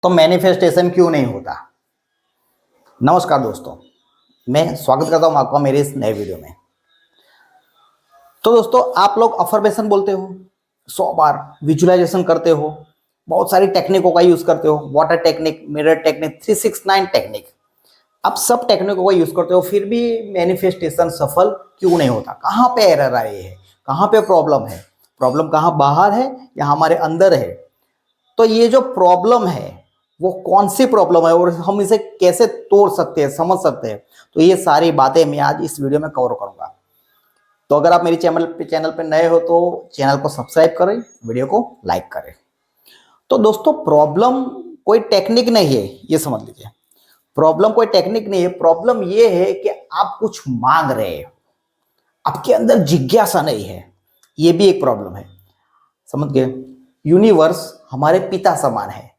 तो मैनिफेस्टेशन क्यों नहीं होता। नमस्कार दोस्तों, मैं स्वागत करता हूं आपका मेरे इस नए वीडियो में। तो दोस्तों, आप लोग अफर्मेशन बोलते हो 100 बार, विजुअलाइजेशन करते हो, बहुत सारी टेक्निकों का यूज करते हो, water technique, mirror technique, 369 technique, आप सब टेक्निकों का यूज करते हो, फिर भी मैनिफेस्टेशन सफल क्यों नहीं होता। कहाँ पे एरर आ रही है, कहाँ पे प्रॉब्लम है? प्रॉब्लम कहाँ, बाहर है या हमारे अंदर है? तो ये जो प्रॉब्लम है वो कौन सी प्रॉब्लम है और हम इसे कैसे तोड़ सकते हैं, समझ सकते हैं, तो ये सारी बातें मैं आज इस वीडियो में कवर करूंगा। तो अगर आप मेरी चैनल पे नए हो तो चैनल को सब्सक्राइब करें, वीडियो को लाइक करें। तो दोस्तों, प्रॉब्लम कोई टेक्निक नहीं है, ये समझ लीजिए। प्रॉब्लम कोई टेक्निक नहीं है, प्रॉब्लम ये है कि आप कुछ मांग रहे हो, आपके अंदर जिज्ञासा नहीं है, ये भी एक प्रॉब्लम है। समझ गए? यूनिवर्स हमारे पिता समान है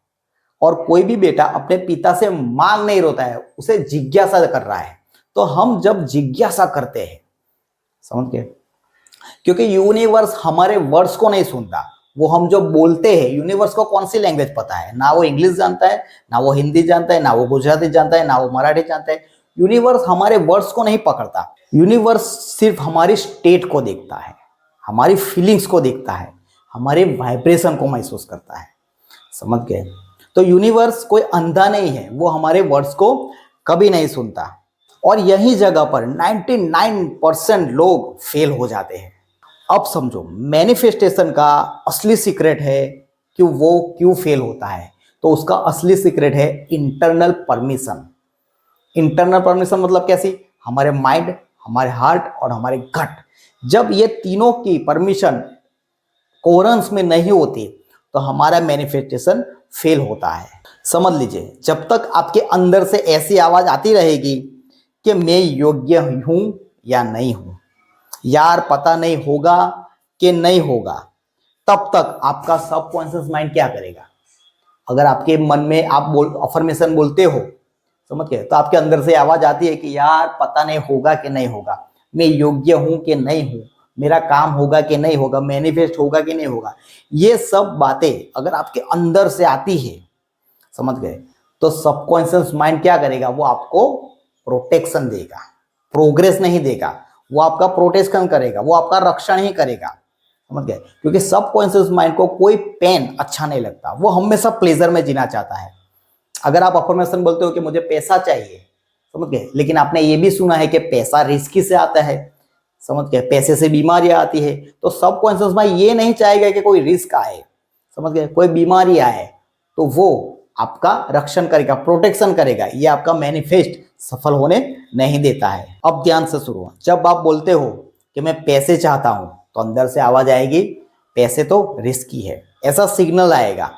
और कोई भी बेटा अपने पिता से मांग नहीं रोता है, उसे जिज्ञासा कर रहा है। तो हम जब जिज्ञासा करते हैं, समझ गए, क्योंकि यूनिवर्स हमारे वर्ड्स को नहीं सुनता, वो हम जो बोलते हैं, यूनिवर्स को कौन सी लैंग्वेज पता है? ना वो इंग्लिश जानता है, ना वो हिंदी जानता है, ना वो गुजराती जानता है, ना वो मराठी जानता है। यूनिवर्स हमारे वर्ड्स को नहीं पकड़ता, यूनिवर्स सिर्फ हमारी स्टेट को देखता है, हमारी फीलिंग्स को देखता है, हमारे वाइब्रेशन को महसूस करता है। समझ गए? तो यूनिवर्स कोई अंधा नहीं है, वो हमारे वर्ड्स को कभी नहीं सुनता। और यही जगह पर 99% लोग फेल हो जाते हैं। अब समझो, मैनिफेस्टेशन का असली सीक्रेट है कि वो क्यों फेल होता है। तो उसका असली सीक्रेट है इंटरनल परमिशन। इंटरनल परमिशन मतलब कैसी? हमारे माइंड, हमारे हार्ट और हमारे गट, जब ये तीनों की परमिशन कोरेंस में नहीं होती तो हमारा मैनिफेस्टेशन फेल होता है। समझ लीजिए, जब तक आपके अंदर से ऐसी आवाज आती रहेगी कि मैं योग्य हूं या नहीं हूं, यार पता नहीं होगा कि नहीं होगा, तब तक आपका सबकॉन्शियस माइंड क्या करेगा? अगर आपके मन में आप अफर्मेशन बोलते हो, समझ गए, तो आपके अंदर से आवाज आती है कि यार पता नहीं होगा कि नहीं होगा, मैं योग्य हूं कि नहीं हूं, मेरा काम होगा कि नहीं होगा, मैनिफेस्ट होगा कि नहीं होगा। ये सब बातें अगर आपके अंदर से आती है, समझ गए, तो सबकॉन्शियस माइंड क्या करेगा? वो आपको प्रोटेक्शन देगा, प्रोग्रेस नहीं देगा, वो आपका प्रोटेक्शन करेगा, वो आपका रक्षण ही करेगा। समझ गए? क्योंकि सबकॉन्शियस माइंड को कोई पेन अच्छा नहीं लगता, वो हमेशा प्लेजर में जीना चाहता है। अगर आप अफर्मेशन बोलते हो कि मुझे पैसा चाहिए, समझ गए, लेकिन आपने ये भी सुना है कि पैसा रिस्की से आता है, समझ गए, पैसे से बीमारियां आती है, तो सबकॉन्शियस माइंड ये नहीं चाहेगा कि कोई रिस्क आए, समझ गए, कोई बीमारी आए, तो वो आपका रक्षण करेगा, प्रोटेक्शन करेगा, ये आपका मैनिफेस्ट सफल होने नहीं देता है। अब ध्यान से सुनो, जब आप बोलते हो कि मैं पैसे चाहता हूं, तो अंदर से आवाज आएगी पैसे तो रिस्की है, ऐसा सिग्नल आएगा।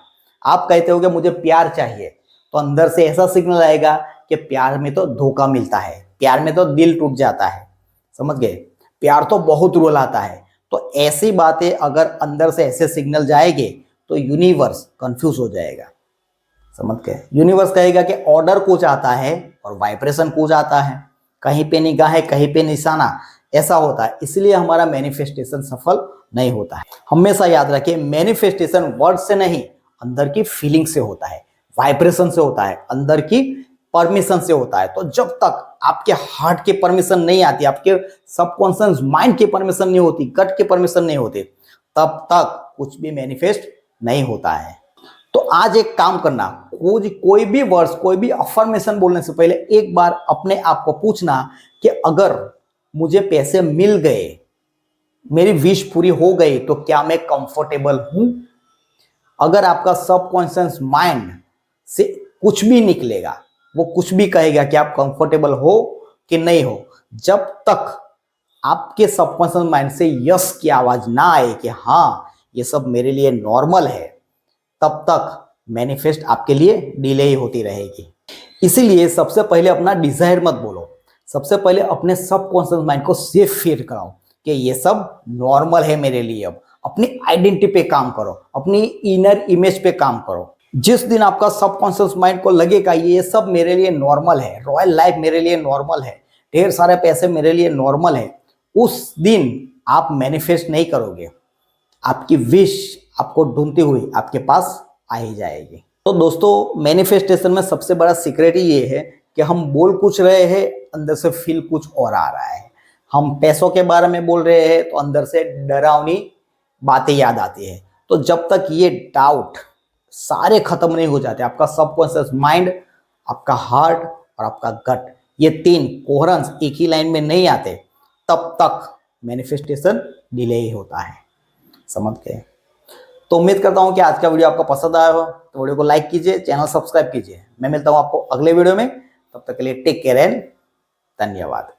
आप कहते हो कि मुझे प्यार चाहिए, तो अंदर से ऐसा सिग्नल आएगा कि प्यार में तो धोखा मिलता है, प्यार में तो दिल टूट जाता है, समझ गए, प्यार तो बहुत रुलाता है। तो ऐसी बातें अगर अंदर से ऐसे सिग्नल जाएंगे तो यूनिवर्स कंफ्यूज हो जाएगा। समझ गए? यूनिवर्स कहेगा कि ऑर्डर कुछ आता है और वाइब्रेशन कुछ आता है, कहीं पे निगाह है, कहीं पे निशाना, ऐसा होता है। इसलिए हमारा मैनिफेस्टेशन सफल नहीं होता है। हमेशा याद रखिए, मैनिफेस्टेशन वर्ड से नहीं, अंदर की फीलिंग से होता है, वाइब्रेशन से होता है, अंदर की परमिशन से होता है। तो जब तक आपके हार्ट की परमिशन नहीं आती, आपके सबकॉन्शियस माइंड की परमिशन नहीं होती, गट की परमिशन नहीं होती, तब तक कुछ भी मैनिफेस्ट नहीं होता है। तो आज एक काम करना, कोई भी वर्ड्स, कोई भी अफर्मेशन बोलने से पहले एक बार अपने आप को पूछना कि अगर मुझे पैसे मिल गए, मेरी विश पूरी हो गई, तो क्या मैं कंफर्टेबल हूं? अगर आपका सबकॉन्शियस माइंड से कुछ भी निकलेगा, वो कुछ भी कहेगा कि आप कंफर्टेबल हो कि नहीं हो, जब तक आपके सबकॉन्शियस माइंड से यस की आवाज ना आए कि हाँ ये सब मेरे लिए नॉर्मल है, तब तक मैनिफेस्ट आपके लिए डिले ही होती रहेगी। इसीलिए सबसे पहले अपना डिजायर मत बोलो, सबसे पहले अपने सबकॉन्शियस माइंड को सेफ फील कराओ कि ये सब नॉर्मल है मेरे लिए। अब अपनी आइडेंटिटी पे काम करो, अपनी इनर इमेज पे काम करो। जिस दिन आपका सबकॉन्शियस माइंड को लगेगा ये सब मेरे लिए नॉर्मल है, रॉयल लाइफ मेरे लिए नॉर्मल है, ढेर सारे पैसे मेरे लिए नॉर्मल है, उस दिन आप मैनिफेस्ट नहीं करोगे, आपकी विश आपको ढूंढती हुई आपके पास आ ही जाएगी। तो दोस्तों मैनिफेस्टेशन में सबसे बड़ा सीक्रेट ही ये है कि हम बोल कुछ रहे हैं, अंदर से फील कुछ और आ रहा है। हम पैसों के बारे में बोल रहे हैं तो अंदर से डरावनी बातें याद आती है। तो जब तक ये डाउट सारे खत्म नहीं हो जाते, आपका सबकॉन्शियस माइंड, आपका हार्ट और आपका गट, ये तीन कोहेरेंस एक ही लाइन में नहीं आते, तब तक मैनिफेस्टेशन डिले ही होता है। समझ गए? तो उम्मीद करता हूं कि आज का वीडियो आपको पसंद आया हो। तो वीडियो को लाइक कीजिए, चैनल सब्सक्राइब कीजिए। मैं मिलता हूं आपको अगले वीडियो में, तब तक के लिए टेक केयर एंड धन्यवाद।